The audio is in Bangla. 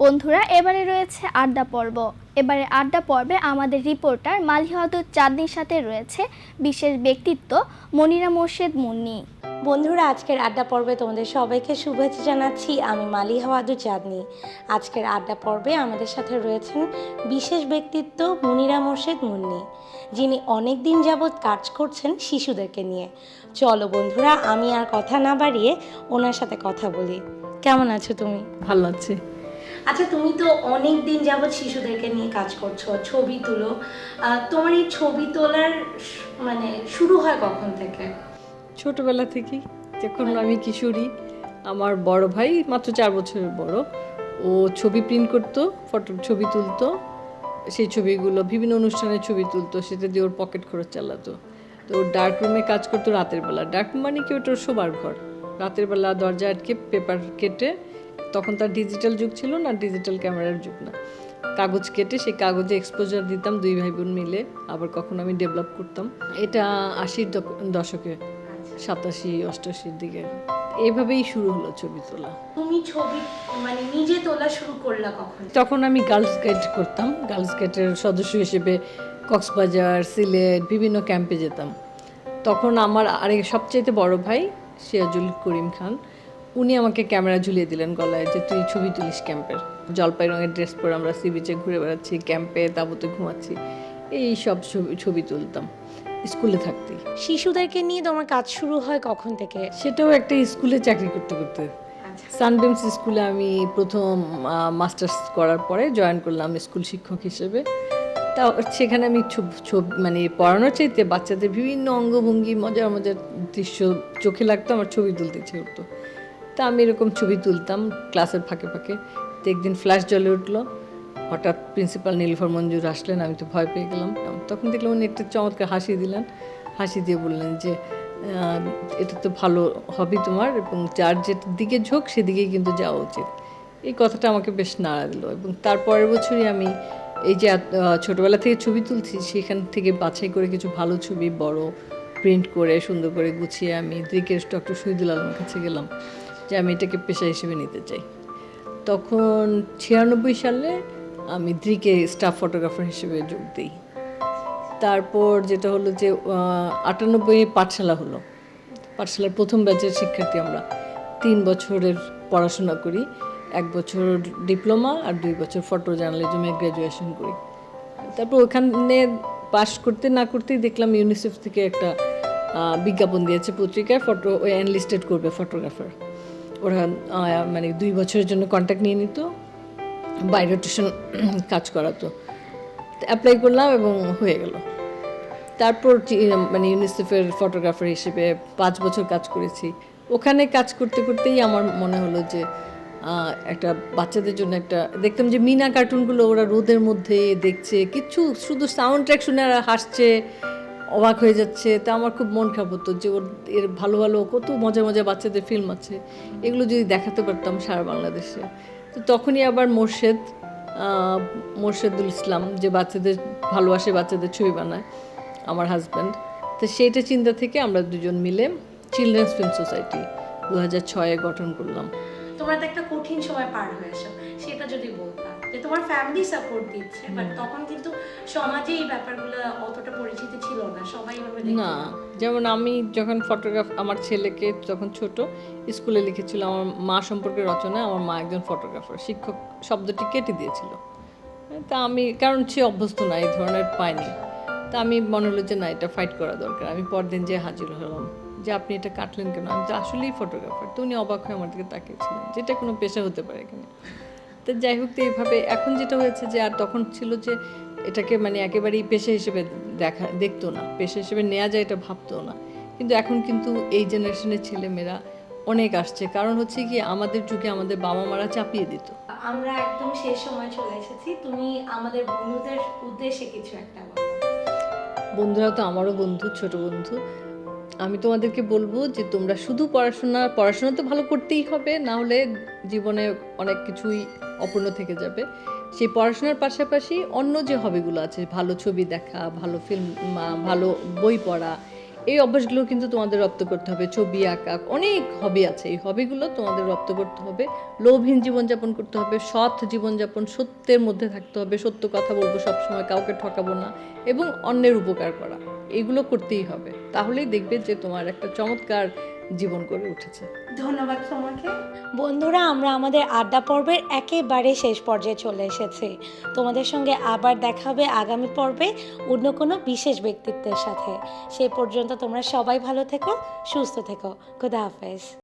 বন্ধুরা, এবারে রয়েছে আড্ডা পর্ব। এবারে আড্ডা পর্বে আমাদের রিপোর্টার মালিহাতুর চাঁদনির সাথে রয়েছে বিশেষ ব্যক্তিত্ব মনিরা মোর্শেদ মুন্নি। বন্ধুরা, আজকের আড্ডা পর্বে তোমাদের সবাইকে শুভেচ্ছা জানাচ্ছি। আমি মালিহাতুর চাঁদনি। আজকের আড্ডা পর্বে আমাদের সাথে রয়েছেন বিশেষ ব্যক্তিত্ব মনিরা মোর্শেদ মুন্নি, যিনি অনেক দিন যাবৎ কাজ করছেন শিশুদেরকে নিয়ে। চলো বন্ধুরা, আমি আর কথা না বাড়িয়ে ওনার সাথে কথা বলি। কেমন আছো তুমি? ভালো আছি। আচ্ছা, তুমি তো অনেক দিন যাবৎ শিশুদেরকে নিয়ে কাজ করছো, ছবি তুলো। তোমার এই ছবি তোলার শুরু হয় কখন থেকে? ছোটবেলা থেকেই, যখন আমি কিশোরী। আমার বড় ভাই মাত্র 4 বছরের বড়, ও ছবি প্রিন্ট করতো, ছবি তুলতো। সেই ছবিগুলো বিভিন্ন অনুষ্ঠানের ছবি তুলতো, সেটা দিয়ে ওর পকেট খরচ চালাতো। তো ওর ডার্ক রুমে কাজ করতো রাতের বেলা। ডার্ক মানে কি, ওটা ওর শোবার ঘর। রাতের বেলা দরজা আটকে পেপার কেটে, তখন তার ডিজিটাল যুগ ছিল না, ডিজিটাল ক্যামেরার যুগ না, কাগজ কেটে সেই কাগজে এক্সপোজার দিতাম 2 ভাই বোন মিলে। আবার কখনো আমি ডেভেলপ করতাম। এটা 80-র দশকে, 87-88-র দিকে এইভাবেই শুরু হলো ছবি তোলা। তুমি ছবি নিজে তোলা শুরু করলা কখন? তখন আমি গার্লস গাইড করতাম। গার্লস গাইডের সদস্য হিসেবে কক্সবাজার, সিলেট বিভিন্ন ক্যাম্পে যেতাম। তখন আমার আরেক সবচেয়ে বড় ভাই সিরাজুল করিম খান, উনি আমাকে ক্যামেরা ঝুলিয়ে দিলেন গলায়, যে তুই ছবি তুলিস ক্যাম্পের। জলপাই রঙের ড্রেস পরে আমরা সি বিচে ঘুরে বেড়াচ্ছি, ক্যাম্পে তাঁবুতে ঘুমাচ্ছি, এই সব ছবি তুলতাম স্কুলে থাকতেই। শিশুদেরকে নিয়ে তোমার কাজ শুরু হয় কখন থেকে? সেটাও একটা স্কুলে চাকরি করতে করতে। সানবেমস স্কুলে আমি প্রথম মাস্টার্স করার পরে জয়েন করলাম স্কুল শিক্ষক হিসেবে। তা সেখানে আমি পড়ানোর চাইতে বাচ্চাদের বিভিন্ন অঙ্গভঙ্গি, মজার মজার দৃশ্য চোখে লাগতো, আমার ছবি তুলতে ইচ্ছে করতো। তা আমি এরকম ছবি তুলতাম ক্লাসের ফাঁকে ফাঁকে। তো একদিন ফ্ল্যাশ জ্বলে উঠলো, হঠাৎ প্রিন্সিপাল নীলুফার মঞ্জুর আসলেন। আমি তো ভয় পেয়ে গেলাম। তখন দেখলাম উনি একটা চমৎকার হাসি দিলেন, হাসি দিয়ে বললেন যে এটা তো ভালো হবি তোমার, এবং যার যেটার দিকে ঝোঁক সেদিকেই কিন্তু যাওয়া উচিত। এই কথাটা আমাকে বেশ নাড়া দিল। এবং তার পরের বছরই আমি এই যে ছোটোবেলা থেকে ছবি তুলছি, সেখান থেকে বাছাই করে কিছু ভালো ছবি বড় প্রিন্ট করে সুন্দর করে গুছিয়ে আমি দ্রিকের ডক্টর শহীদুল আলমের কাছে গেলাম যে আমি এটাকে পেশা হিসেবে নিতে চাই। তখন 96 সালে আমি দ্রিকে স্টাফ ফটোগ্রাফার হিসেবে যোগ দিই। তারপর যেটা হলো যে 98 পাঠশালা হলো। পাঠশালার প্রথম ব্যাচের শিক্ষার্থী আমরা। 3 বছরের পড়াশোনা করি, 1 বছর ডিপ্লোমা আর 2 বছর ফটো জার্নালিজমে গ্র্যাজুয়েশন করি। তারপর ওখানে পাস করতে না করতেই দেখলাম ইউনিসেফ থেকে একটা বিজ্ঞাপন দিয়েছে পত্রিকায়, ফটো এনলিস্টেড করবে ফটোগ্রাফার। ওরা 2 বছরের জন্য কন্ট্যাক্ট নিয়ে নিত, বাই রোটেশন কাজ করাতো। অ্যাপ্লাই করলাম এবং হয়ে গেল। তারপর ইউনিসেফের ফটোগ্রাফার হিসেবে 5 বছর কাজ করেছি। ওখানে কাজ করতে করতেই আমার মনে হলো যে একটা বাচ্চাদের জন্য একটা দেখতাম যে মিনা কার্টুনগুলো ওরা রোদের মধ্যে দেখছে, কিছু শুধু সাউন্ড ট্র্যাক শুনে আর হাসছে, অবাক হয়ে যাচ্ছে। তা আমার খুব মন খারাপ হতো যে এর ভালো ভালো কত মজা মজা বাচ্চাদের ফিল্ম আছে, এগুলো যদি দেখাতে পারতাম সারা বাংলাদেশে। তো তখনই আবার মোর্শেদুল ইসলাম, যে বাচ্চাদের ভালোবাসে, বাচ্চাদের ছবি বানায়, আমার হাজব্যান্ড। তো সেইটা চিন্তা থেকে আমরা দুজন মিলে চিলড্রেন্স ফিল্ম সোসাইটি 2006-এ গঠন করলাম। তোমরা তো একটা কঠিন সময় পার হয়েছো, সেটা যদি বলতাম যে তোমার ফ্যামিলি সাপোর্ট দিচ্ছে, বাট তখন কিন্তু সমাজে এই ব্যাপারগুলো অতটা পরিচিতি ছিল না, সবাই এভাবে দেখতো না। যেমন আমি যখন আমার ছেলেকে যখন ছোট স্কুলে লিখেছিল আমার মা সম্পর্কে রচনায়, আমার মা একজন ফটোগ্রাফার, শিক্ষক শব্দটি কেটে দিয়েছিল। তা আমি, কারণ সে অভ্যস্ত না, এই ধরনের পাইনি। তা আমি মনে হলো যে না, এটা ফাইট করা দরকার। আমি পরদিন যে হাজির হলাম যে আপনি এটা কাটলেন কেন, আমি তো আসলেই ফটোগ্রাফার। তো উনি অবাক হয়ে আমার দিকে তাকিয়েছিলেন, যেটা কোনো পেশা হতে পারে এখানে। তো যাই হোক, তো এইভাবে এখন যেটা হয়েছে যে, আর তখন ছিল যে এটাকে একেবারেই পেশা হিসেবে দেখতো না, পেশা হিসেবে নেওয়া যায় এটা ভাবতো না। কিন্তু এখন কিন্তু এই জেনারেশনের ছেলেমেয়েরা অনেক আসছে। কারণ হচ্ছে কি, আমাদের যুগে আমাদের বাবা মারা চাপিয়ে দিত। আমরা একদম শেষ সময় চলে এসেছি, তুমি আমাদের বন্ধুদের উদ্দেশ্যে কিছু একটা বলো। বন্ধুরা তো আমারও বন্ধু, ছোট বন্ধু। আমি তোমাদেরকে বলবো যে তোমরা শুধু পড়াশোনা তো ভালো করতেই হবে, না হলে জীবনে অনেক কিছুই অপূর্ণ থেকে যাবে। সেই পড়াশোনার পাশাপাশি অন্য যে হবিগুলো আছে, ভালো ছবি দেখা, ভালো ফিল্ম, ভালো বই পড়া, এই অভ্যাসগুলো কিন্তু তোমাদের রপ্ত করতে হবে। ছবি আঁকা, অনেক হবি আছে, এই হবিগুলো তোমাদের রপ্ত করতে হবে। লোভহীন জীবনযাপন করতে হবে, সৎ জীবনযাপন, সত্যের মধ্যে থাকতে হবে, সত্য কথা বলবো সবসময়, কাউকে ঠকাবো না, এবং অন্যের উপকার করা, এগুলো করতেই হবে। তাহলেই দেখবে যে তোমার একটা চমৎকার জীবন গড়ে উঠেছে। ধন্যবাদ তোমাকে। বন্ধুরা, আমরা আমাদের আড্ডা পর্বের একেবারে শেষ পর্যায়ে চলে এসেছি। তোমাদের সঙ্গে আবার দেখা হবে আগামী পর্বে অন্য কোনো বিশেষ ব্যক্তিত্বের সাথে। সেই পর্যন্ত তোমরা সবাই ভালো থেকো, সুস্থ থেকো। খোদা হাফেজ।